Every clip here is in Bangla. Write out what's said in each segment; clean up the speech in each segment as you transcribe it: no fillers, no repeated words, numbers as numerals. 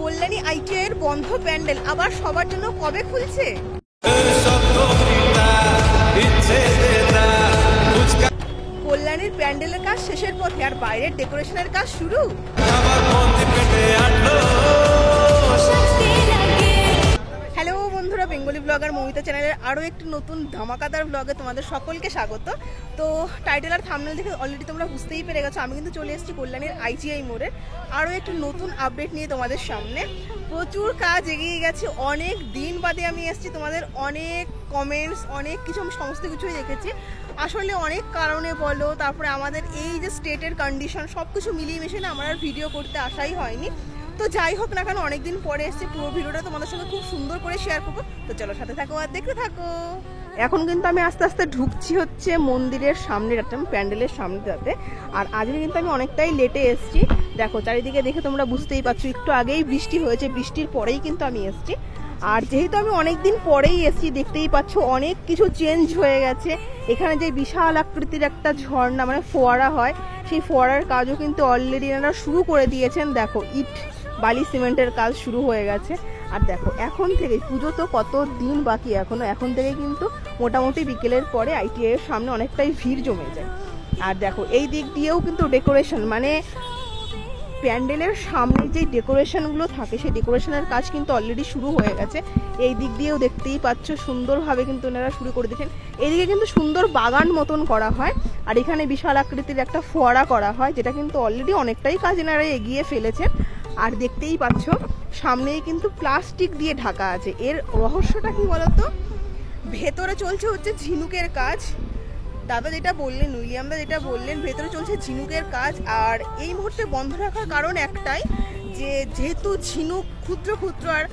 কল্যাণী আইটিআই এর বন্ধ প্যান্ডেল আবার সবার জন্য কবে খুলছে? কল্যাণীর প্যান্ডেলের কাজ শেষের পথে আর বাইরের ডেকোরেশনের কাজ শুরু। হ্যালো বন্ধুরা, বেঙ্গলি ব্লগার মৌমিতা চ্যানেলের আরও একটি নতুন ধামাকাদার ব্লগে তোমাদের সকলকে স্বাগত। তো টাইটেল আর থাম্বনেল দেখে অলরেডি তোমরা বুঝতেই পেরে গেছো আমি কিন্তু চলে এসেছি কল্যাণীর আইটিআই মোড়ে আরও একটি নতুন আপডেট নিয়ে তোমাদের সামনে। প্রচুর কাজ এগিয়ে গেছে, অনেক দিন বাদে আমি এসেছি। তোমাদের অনেক কমেন্টস, অনেক কিছু আমি সমস্ত কিছুই দেখেছি। আসলে অনেক কারণে বলো, তারপরে আমাদের এই যে স্টেটের কন্ডিশন সব কিছু মিলিয়ে মিশিয়ে না আমার আর ভিডিও করতে আসাই হয়নি। তো যাই হোক না কেন, অনেকদিন পরে এসেছি, পুরো ভিডিওটা তোমাদের সঙ্গে খুব সুন্দর করে শেয়ার করবো। তো চলো সাথে থাকো আর দেখতে থাকো। এখন কিন্তু আমি আস্তে আস্তে ঢুকছি হচ্ছে মন্দিরের সামনে, প্যান্ডেলের সামনেটাতে। আর আজকে কিন্তু আমি অনেকটাই লেটে এসেছি। দেখো চারিদিকে দেখে তোমরা বুঝতেই পারছো, একটু আগেই বৃষ্টি হয়েছে, বৃষ্টির পরেই কিন্তু আমি এসেছি। আর যেহেতু আমি অনেকদিন পরেই এসেছি, দেখতেই পাচ্ছ অনেক কিছু চেঞ্জ হয়ে গেছে। এখানে যে বিশাল আকৃতির একটা ঝর্ণা মানে ফোয়ারা হয়, সেই ফোয়ারার কাজও কিন্তু অলরেডি এনারা শুরু করে দিয়েছেন। দেখো ইট বালি সিমেন্টের কাজ শুরু হয়ে গেছে। আর দেখো এখন থেকে পুজো তো কত দিন বাকি এখনো, এখন থেকে কিন্তু মোটামুটি বিকেলের পরে আইটিআই এর সামনে অনেকটাই ভিড় জমে যায়। আর দেখো এই দিক দিয়েও কিন্তু ডেকোরেশন মানে প্যান্ডেলের সামনে যে ডেকোরেশনগুলো থাকে সেই ডেকোরেশনের কাজ কিন্তু অলরেডি শুরু হয়ে গেছে। এই দিক দিয়েও দেখতেই পাচ্ছ সুন্দরভাবে কিন্তু এনারা শুরু করে দিয়েছেন। এইদিকে কিন্তু সুন্দর বাগান মতন করা হয়, আর এখানে বিশাল আকৃতির একটা ফোয়ারা করা হয়, যেটা কিন্তু অলরেডি অনেকটাই কাজ এনারা এগিয়ে ফেলেছেন। আর দেখতেই পাচ্ছ সামনেই কিন্তু প্লাস্টিক দিয়ে ঢাকা আছে। এর রহস্যটা কি বলতো, ভেতরে চলছে হচ্ছে ঝিনুকের কাজ। দাদা যেটা বললেন, উইলিয়ামদা যেটা বললেন, ভেতরে চলছে ঝিনুকের কাজ। আর এই মুহূর্তে বন্ধ রাখার কারণ একটাই, যে যেহেতু ঝিনুক ক্ষুদ্র ক্ষুদ্র আর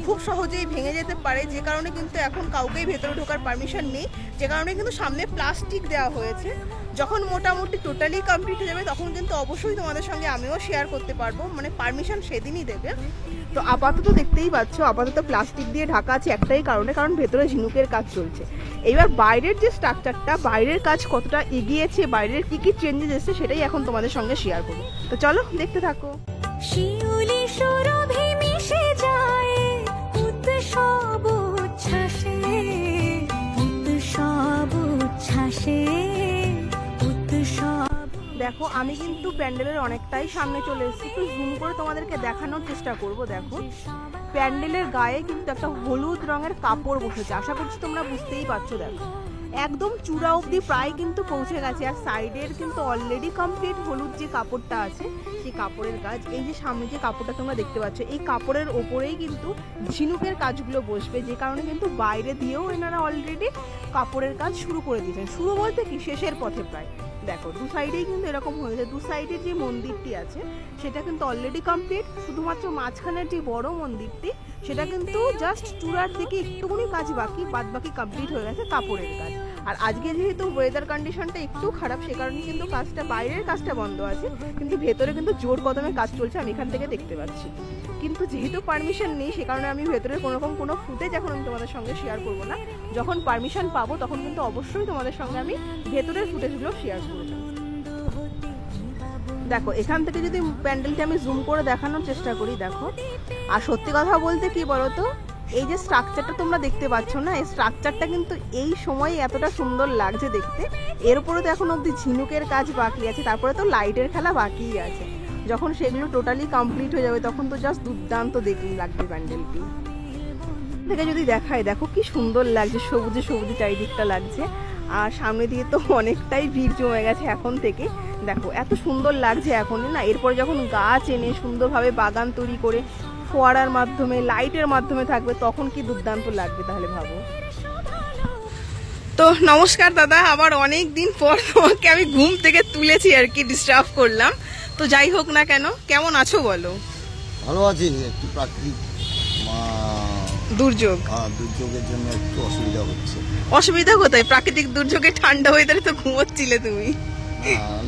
খুব সহজেই ভেঙে যেতে পারে, যে কারণে কিন্তু এখন কাউকেই ভেতরে ঢোকার পারমিশন নেই, যে কারণে কিন্তু সামনে প্লাস্টিক দেওয়া হয়েছে। যখন মোটামুটি টোটালি কমপ্লিট হয়ে যাবে তখন কিন্তু অবশ্যই তোমাদের সঙ্গে আমিও শেয়ার করতে পারবো, মানে পারমিশন সেদিনই দেবে। তো আপাতত দেখতেই পাচ্ছ আপাতত প্লাস্টিক দিয়ে ঢাকা আছে একটাই কারণে, কারণ ভেতরে ঝিনুকের কাজ চলছে। এবার বাইরের যে স্ট্রাকচারটা, বাইরের কাজ কতটা এগিয়েছে, বাইরের কি কি চেঞ্জেস এসেছে সেটাই এখন তোমাদের সঙ্গে শেয়ার করবো। তো চলো দেখতে থাকো। শিউলি সুরভি মিশে যায় উৎসব উচ্ছ্বাসে, উৎসব উচ্ছ্বাসে, উৎসব। দেখো আমি কিন্তু প্যান্ডেলের অনেকটাই সামনে চলে এসেছি, একটু জুম করে তোমাদেরকে দেখানোর চেষ্টা করব। দেখো প্যান্ডেলের গায়ে কিন্তু একটা হলুদ রঙের কাপড় বসেছে, আশা করছি তোমরা বুঝতেই পারছো। দেখো একদম চূড়া অবধি প্রায় কিন্তু পৌঁছে গেছে, আর সাইডের কিন্তু অলরেডি কমপ্লিট হলুদ যে কাপড়টা আছে সেই কাপড়ের কাজ। এই যে সামনে যে কাপড়টা তোমরা দেখতে পাচ্ছ, এই কাপড়ের ওপরেই কিন্তু ঝিনুকের কাজগুলো বসবে, যে কারণে কিন্তু বাইরে দিয়েও এনারা অলরেডি কাপড়ের কাজ শুরু করে দিয়েছেন। শুরু বলতে কি শেষের পথে প্রায়। দেখো দু সাইডেই কিন্তু এরকম হয়েছে, দু সাইডের যে মন্দিরটি আছে সেটা কিন্তু অলরেডি কমপ্লিট। শুধুমাত্র মাঝখানের যে বড় মন্দিরটি সেটা কিন্তু জাস্ট চূড়ার দিকে একটুখানি কাজ বাকি, বাদ বাকি কমপ্লিট হয়ে গেছে কাপড়ের কাজ। আর আজকে যেহেতু ওয়েদার কন্ডিশনটা একটু খারাপ, সে কারণে কিন্তু কাজটা বাইরের কাজটা বন্ধ আছে, কিন্তু ভেতরে কিন্তু জোর কদমে কাজ চলছে, আমি এখান থেকে দেখতে পাচ্ছি। কিন্তু যেহেতু পারমিশন নেই সে কারণে আমি ভেতরের কোনো ফুটেজ এখন আমি তোমাদের সঙ্গে শেয়ার করবো না। যখন পারমিশন পাবো তখন কিন্তু অবশ্যই তোমাদের সঙ্গে আমি ভেতরের ফুটেজগুলো শেয়ার করবো। দেখো এখান থেকে যদি প্যান্ডেলটা আমি জুম করে দেখানোর চেষ্টা করি, দেখো আর সত্যি কথা বলতে কি বলতো, এই যে স্ট্রাকচারটা তোমরা দেখতে পাচ্ছ না, এই স্ট্রাকচারটা কিন্তু এই সময় এতটা সুন্দর লাগছে দেখতে। এর উপরে তো এখন অব্দি ঝিনুকের কাজ বাকি আছে, তারপরে তো লাইটের খেলা বাকিই আছে। যখন সেগুলো টোটালি কমপ্লিট হয়ে যাবে তখন তো জাস্ট দুর্দান্ত দেখতেই লাগবে প্যান্ডেলটি। থেকে যদি দেখায়, দেখো কি সুন্দর লাগছে, সবুজে সবুজে চারিদিকটা লাগছে। আর সামনে দিয়ে তো অনেকটাই ভিড় জমে গেছে এখন থেকে। দেখো এত সুন্দর লাগছে এখনই না, এরপরে যখন গাছ এনে সুন্দরভাবে বাগান তৈরি করে ফোয়ারার মাধ্যমে লাইটের মাধ্যমে থাকবে তখন কি দুর্দান্ত লাগবে তাহলে ভাবো। তো নমস্কার দাদা, আবার অনেক দিন পর তোমাকে আমি ঘুম থেকে তুলেছি আর কি, ডিস্টার্ব করলাম। তো যাই হোক না কেন, কেমন আছো বলো? ভালো আছি, একটু প্রাকৃতিক দুর্যোগ, দুর্যোগের জন্য একটু অসুবিধা হচ্ছে। অসুবিধা কোথায়? প্রাকৃতিক দুর্যোগে ঠান্ডা ওয়েদারে তো ঘুমোচ্ছিলে তুমি।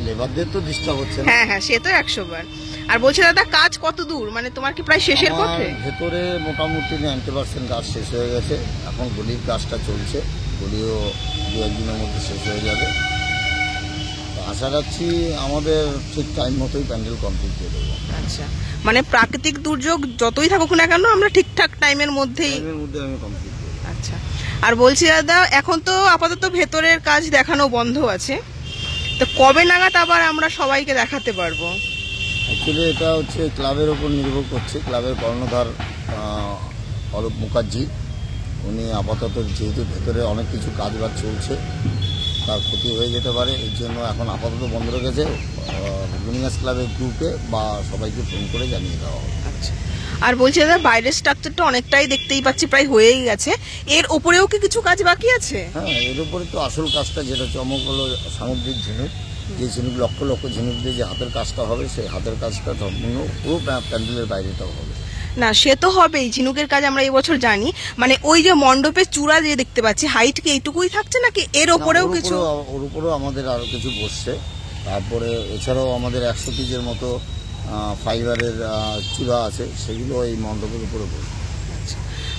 লেবারদের তো ডিস্টার্ব হচ্ছে। হ্যাঁ হ্যাঁ, সে তো 100 বার। আর বলছে দাদা কাজ কত দূর, মানে তোমার কি প্রায় শেষের পথে? ভেতরে মোটামুটি 90% কাজ শেষ হয়ে গেছে, এখন গলির কাজটা চলছে, গলিও 2-1 দিনের মধ্যে শেষ হয়ে যাবে। আশা রাখছি আমাদের ঠিক টাইম মতোই প্যান্ডেল কমপ্লিট করে দেবো। আচ্ছা, মানে প্রাকৃতিক দুর্যোগ যতই থাকুক না কেন আমরা ঠিকঠাক টাইমের মধ্যেই আমি কমপ্লিট করি। আচ্ছা, আর বলছি দাদা, এখন তো আপাতত ভেতরের কাজ দেখানো বন্ধ আছে, তো কবে নাগাদ আবার আমরা সবাইকে দেখাতে পারবো? অ্যাকচুয়ালি এটা হচ্ছে ক্লাবের ওপর নির্ভর করছে। ক্লাবের কর্ণধার অলোক মুখার্জি, উনি আপাতত যেহেতু ভেতরে অনেক কিছু কাজবাজ চলছে, তার ক্ষতি হয়ে যেতে পারে, এই জন্য এখন আপাতত বন্ধ রেখেছে। লুমিনাস ক্লাবের গ্রুপে বা সবাইকে ফোন করে জানিয়ে দেওয়া হবে। আচ্ছা, আর বলছি দাদা, বাইরের স্ট্রাকচারটা অনেকটাই দেখতেই পাচ্ছি প্রায় হয়েই গেছে, এর উপরেও কি কিছু কাজ বাকি আছে? হ্যাঁ, এর উপরে তো আসল কাজটা যেটা চমক হলো সামুদ্রিক ঝিনুক, যে ঝিনুক লক্ষ লক্ষ ঝিনুক দিয়ে যে হাতের কাজটা হবে, সেই হাতের কাজটা সম্পূর্ণ পুরো প্যান্ডেলের বাইরেটাও হবে। না, সে তো হবেই, ঝিনুকের কাজ আমরা এই বছর জানি, মানে ওই যে মণ্ডপের চূড়া যে দেখতে পাচ্ছি, হাইট কি এইটুকুই থাকছে নাকি এর ওপরেও কিছু? ওর উপরেও আমাদের আরো কিছু বসছে। তারপরে এছাড়াও আমাদের 100 পিসের মতো ফাইবারের চূড়া আছে, সেগুলো এই মণ্ডপের উপরে বসবে।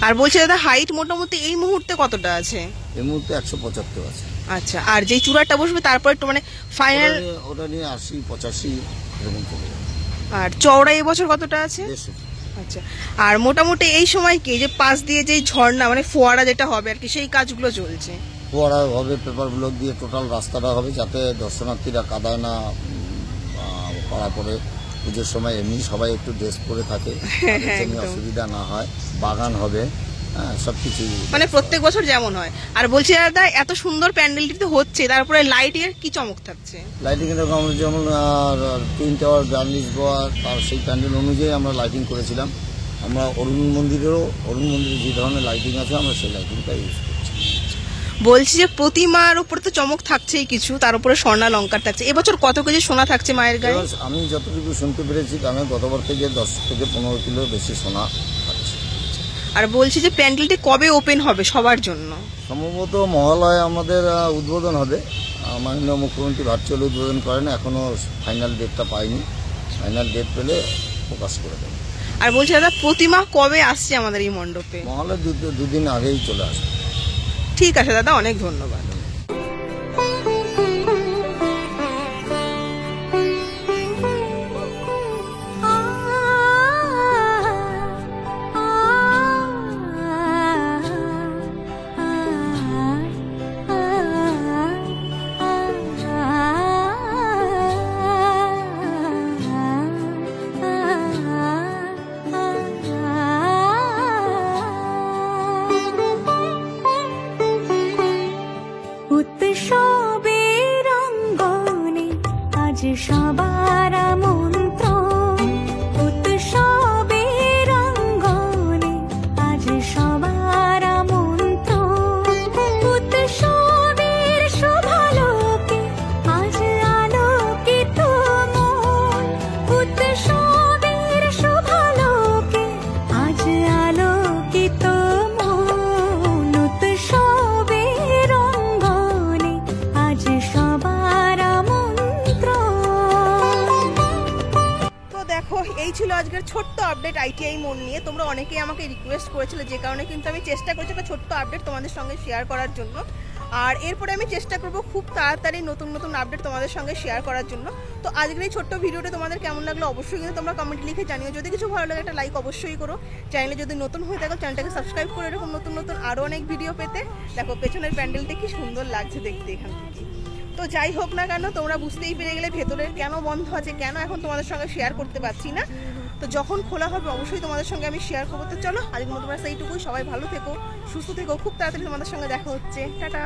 আর বলছি দাদা, হাইট মোটামুটি এই মুহূর্তে কতটা আছে? এই মুহূর্তে 175 আছে। আচ্ছা, আর যেই চূড়াটা বসবে তারপরে একটু মানে ফাইনাল ওটা নিয়ে 80-85 এরকম চলে যাবে। আর চওড়া এই বছর কতটা আছে? 150। আচ্ছা, আর মোটামুটি এই সময় কি যে পাশ দিয়ে যেই ঝর্ণা মানে ফোয়ারা যেটা হবে আর কি, সেই কাজগুলো চলছে? ফোয়ারা হবে, পেপার ব্লক দিয়ে টোটাল রাস্তাটা হবে, যাতে দর্শনার্থীরা কাদায় না করা পড়ে। পুজোর সময় এমনি সবাই একটু ড্রেস পরে থাকে, অসুবিধা না হয়। বাগান হবে, সবকিছু মানে প্রত্যেক বছর যেমন হয়। আর বলছি দাদা, এত সুন্দর প্যান্ডেলটি তো হচ্ছে, তারপরে লাইটের কি চমক থাকছে? লাইটিং এরকম যেমন টুইন টাওয়ার, গার্লিশ গোয়া, তার সেই প্যান্ডেল অনুযায়ী আমরা লাইটিং করেছিলাম। আমরা অরুণ মন্দিরে যে ধরনের লাইটিং আছে, আমরা সেই লাইটিংটা ইউজ করছি। বলছি যে প্রতিমার উপরে তো চমক থাকছেই কিছু, তার উপরে স্বর্ণালঙ্কার থাকছে, এবছর কত কেজি সোনা থাকছে মায়ের গায়ে? আমি যতটুকু শুনতে পেরেছি, আমি গতবার থেকে 10 থেকে 15 কিলো বেশি সোনা থাকছে। আর বলছি যে প্যান্ডেলটি কবে ওপেন হবে সবার জন্য? সম্ভবত মহালয়ে আমাদের উদ্বোধন হবে। মাননীয় মুখ্যমন্ত্রী ভার্চুয়াল উদ্বোধন করেন, এখনো ফাইনাল ডেটটা পাইনি। ফাইনাল ডেট পেলে প্রকাশ করে দেবেন। আর বলছি দাদা, প্রতিমা কবে আসছে আমাদের এই মণ্ডপে? মহালয় দুদিন আগেই চলে আসবে। ঠিক আছে দাদা, অনেক ধন্যবাদ। উৎসবের অঙ্গনে আজ সবার আমন্ত্রণ, উৎসবের অঙ্গনে আজ সবার আমন্ত্রণ, উৎসবের শোভালোকে আজ আলোকিত মন, উৎসবের শোভালোকে আজ আলোকিত মন, উৎসবের অঙ্গনে আজ সবার আমন্ত্রণ। তো দেখো, এই ছিল আজকের ছোট্ট আপডেট আইটিআই মোড় নিয়ে। তোমরা অনেকেই আমাকে রিকোয়েস্ট করেছিলে, যে কারণে কিন্তু আমি চেষ্টা করছি একটা ছোট্ট আপডেট তোমাদের সঙ্গে শেয়ার করার জন্য। আর এরপরে আমি চেষ্টা করব খুব তাড়াতাড়ি নতুন নতুন আপডেট তোমাদের সঙ্গে শেয়ার করার জন্য। তো আজকের এই ছোট্ট ভিডিওটা তোমাদের কেমন লাগলো অবশ্যই কিন্তু তোমরা কমেন্ট লিখে জানিও। যদি কিছু ভালো লাগে একটা লাইক অবশ্যই করো। চ্যানেলে যদি নতুন হয়ে থাকো চ্যানেলটাকে সাবস্ক্রাইব করে এরকম নতুন নতুন আরও অনেক ভিডিও পেতে। দেখো পেছনের প্যান্ডেলটা কি সুন্দর লাগছে দেখতে এখান থেকে। তো যাই হোক না কেন, তোমরা বুঝতেই পেরে গেলে ভেতরের কেন বন্ধ আছে, কেন এখন তোমাদের সঙ্গে শেয়ার করতে পারছি না। তো যখন খোলা হবে অবশ্যই তোমাদের সঙ্গে আমি শেয়ার করবো। তো চলো আজকের মতো তোমরা সেইটুকুই, সবাই ভালো থেকো, সুস্থ থেকো, খুব তাড়াতাড়ি তোমাদের সঙ্গে দেখা হচ্ছে, টাটা।